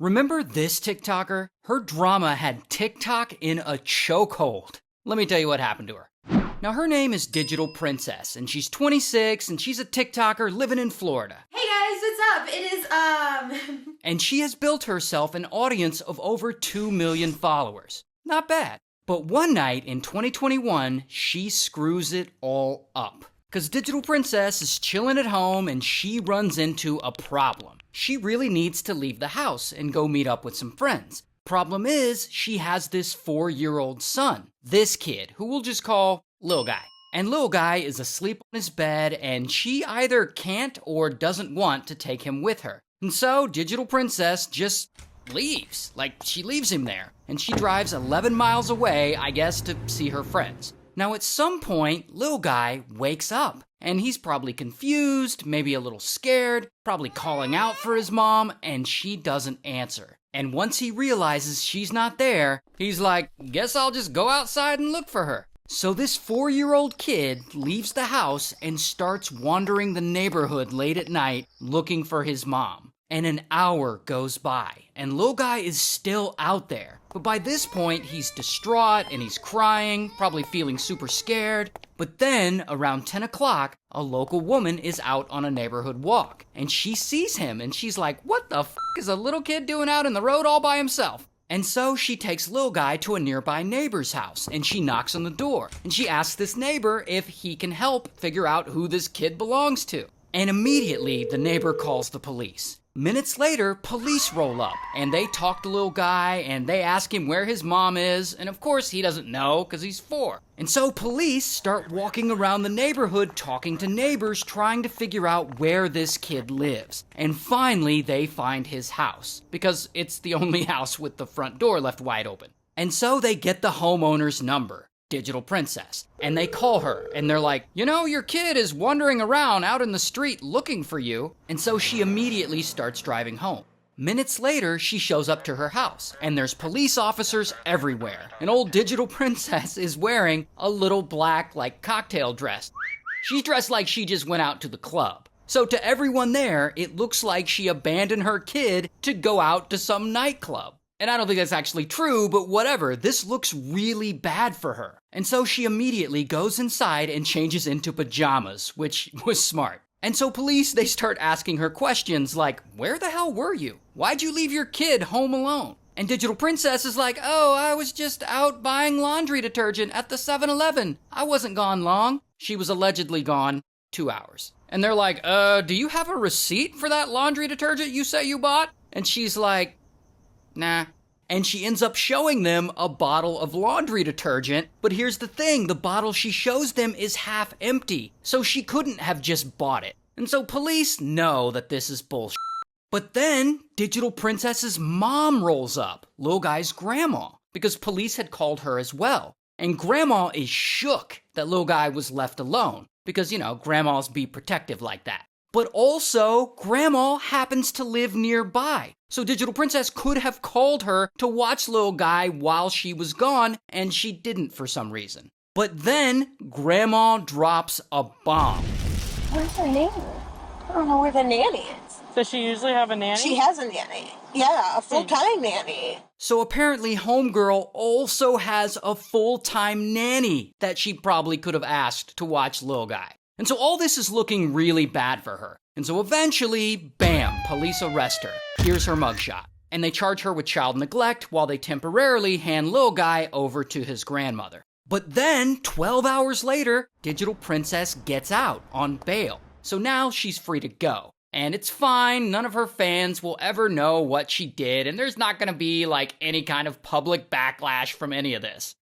Remember this TikToker? Her drama had TikTok in a chokehold. Let me tell you what happened to her. Now, her name is Digitalprincxss, and she's 26, and she's a TikToker living in Florida. Hey guys, what's up? It is, And she has built herself an audience of over 2 million followers. Not bad. But one night in 2021, she screws it all up. Because Digitalprincxss is chilling at home and she runs into a problem. She really needs to leave the house and go meet up with some friends. Problem is, she has this 4-year-old son. This kid, who we'll just call Lil Guy. And Lil Guy is asleep on his bed and she either can't or doesn't want to take him with her. And so Digitalprincxss just leaves. Like, she leaves him there. And she drives 11 miles away, I guess, to see her friends. Now, at some point, Lil Guy wakes up, and he's probably confused, maybe a little scared, probably calling out for his mom, and she doesn't answer. And once he realizes she's not there, he's like, guess I'll just go outside and look for her. So this 4-year-old kid leaves the house and starts wandering the neighborhood late at night looking for his mom. And an hour goes by, and Lil Guy is still out there. But by this point, he's distraught and he's crying, probably feeling super scared. But then, around 10 o'clock, a local woman is out on a neighborhood walk. And she sees him and she's like, what the f*** is a little kid doing out in the road all by himself? And so she takes Lil Guy to a nearby neighbor's house and she knocks on the door. And she asks this neighbor if he can help figure out who this kid belongs to. And immediately, the neighbor calls the police. Minutes later, police roll up, and they talk to Lil Guy, and they ask him where his mom is, and of course he doesn't know, because he's 4. And so police start walking around the neighborhood talking to neighbors, trying to figure out where this kid lives. And finally, they find his house, because it's the only house with the front door left wide open. And so they get the homeowner's number. Digitalprincxss, and they call her, and they're like, you know, your kid is wandering around out in the street looking for you, and so she immediately starts driving home. Minutes later, she shows up to her house, and there's police officers everywhere, and old Digitalprincxss is wearing a little black, like, cocktail dress. She's dressed like she just went out to the club. So to everyone there, it looks like she abandoned her kid to go out to some nightclub. And I don't think that's actually true, but whatever, this looks really bad for her. And so she immediately goes inside and changes into pajamas, which was smart. And so police, they start asking her questions like, where the hell were you? Why'd you leave your kid home alone? And Digitalprincxss is like, oh, I was just out buying laundry detergent at the 7-Eleven. I wasn't gone long. She was allegedly gone 2 hours. And they're like, do you have a receipt for that laundry detergent you say you bought? And she's like, nah. And she ends up showing them a bottle of laundry detergent. But here's the thing, the bottle she shows them is half empty. So she couldn't have just bought it. And so police know that this is bullshit. But then Digitalprincxss's mom rolls up, Lil Guy's grandma, because police had called her as well. And grandma is shook that Lil Guy was left alone. Because, you know, grandmas be protective like that. But also, grandma happens to live nearby. So Digitalprincxss could have called her to watch Lil Guy while she was gone, and she didn't for some reason. But then, grandma drops a bomb. Where's her nanny? I don't know where the nanny is. Does she usually have a nanny? She has a nanny. Yeah, a full-time nanny. So apparently homegirl also has a full-time nanny that she probably could have asked to watch Lil Guy. And so all this is looking really bad for her. And so eventually, bam, police arrest her. Here's her mugshot. And they charge her with child neglect while they temporarily hand Lil Guy over to his grandmother. But then, 12 hours later, Digitalprincxss gets out on bail. So now she's free to go. And it's fine, none of her fans will ever know what she did, and there's not gonna be, like, any kind of public backlash from any of this.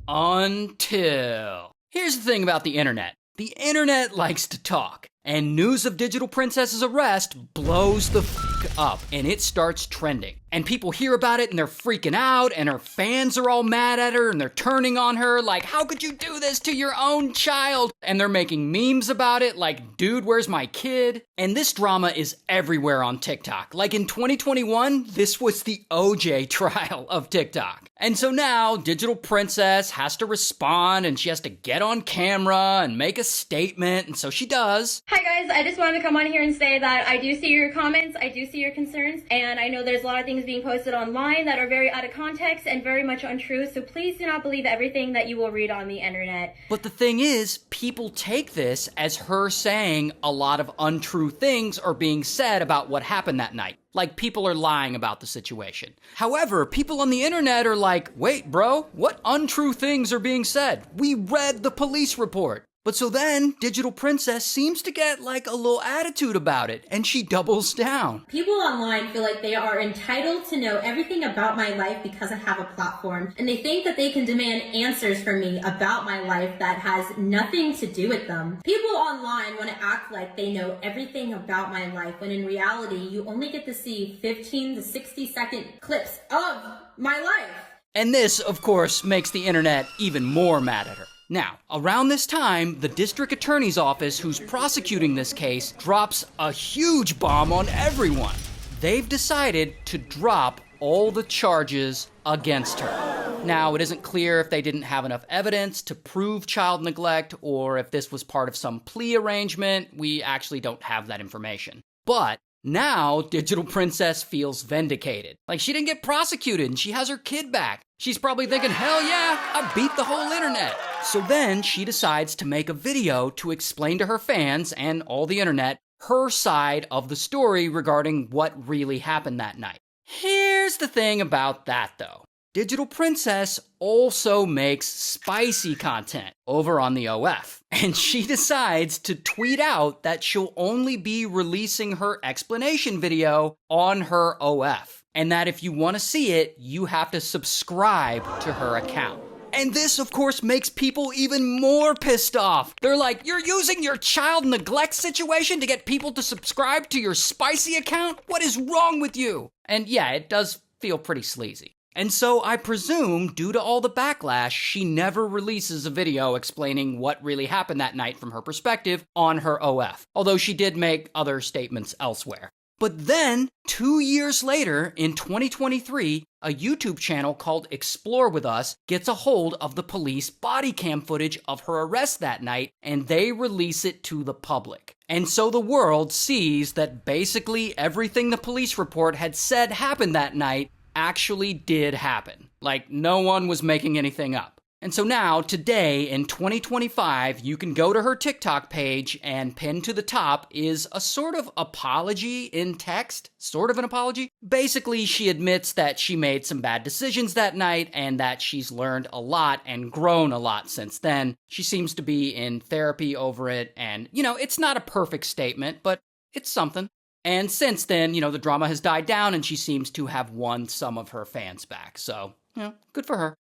Until... Here's the thing about the internet. The internet likes to talk, and news of Digitalprincxss's arrest blows the f*** up, and it starts trending. And people hear about it, and they're freaking out, and her fans are all mad at her, and they're turning on her, like, how could you do this to your own child? And they're making memes about it, like, dude, where's my kid? And this drama is everywhere on TikTok. Like, in 2021, this was the OJ trial of TikTok. And so now, Digitalprincxss has to respond, and she has to get on camera and make a statement, and so she does. Hi guys, I just wanted to come on here and say that I do see your comments, I do see your concerns, and I know there's a lot of things being posted online that are very out of context and very much untrue, so please do not believe everything that you will read on the internet. But the thing is, people take this as her saying a lot of untrue things are being said about what happened that night. Like, people are lying about the situation. However, people on the internet are like, wait, bro, what untrue things are being said? We read the police report. But so then, Digitalprincxss seems to get like a little attitude about it, and she doubles down. People online feel like they are entitled to know everything about my life because I have a platform, and they think that they can demand answers from me about my life that has nothing to do with them. People online want to act like they know everything about my life, when in reality, you only get to see 15 to 60-second clips of my life. And this, of course, makes the internet even more mad at her. Now, around this time, the district attorney's office who's prosecuting this case drops a huge bomb on everyone. They've decided to drop all the charges against her. Now, it isn't clear if they didn't have enough evidence to prove child neglect or if this was part of some plea arrangement. We actually don't have that information. But now, Digitalprincxss feels vindicated. Like, she didn't get prosecuted and she has her kid back. She's probably thinking, hell yeah, I beat the whole internet. So then she decides to make a video to explain to her fans and all the internet her side of the story regarding what really happened that night. Here's the thing about that though. Digitalprincxss also makes spicy content over on the OF. And she decides to tweet out that she'll only be releasing her explanation video on her OF. And that if you want to see it, you have to subscribe to her account. And this, of course, makes people even more pissed off. They're like, you're using your child neglect situation to get people to subscribe to your spicy account? What is wrong with you? And yeah, it does feel pretty sleazy. And so I presume, due to all the backlash, she never releases a video explaining what really happened that night from her perspective on her OF, although she did make other statements elsewhere. But then, 2 years later, in 2023, a YouTube channel called Explore With Us gets a hold of the police body cam footage of her arrest that night, and they release it to the public. And so the world sees that basically everything the police report had said happened that night actually did happen. Like, no one was making anything up. And so now, today, in 2025, you can go to her TikTok page and pinned to the top is a sort of apology in text. Sort of an apology. Basically, she admits that she made some bad decisions that night and that she's learned a lot and grown a lot since then. She seems to be in therapy over it, and, you know, it's not a perfect statement, but it's something. And since then, you know, the drama has died down and she seems to have won some of her fans back. So, you know, good for her.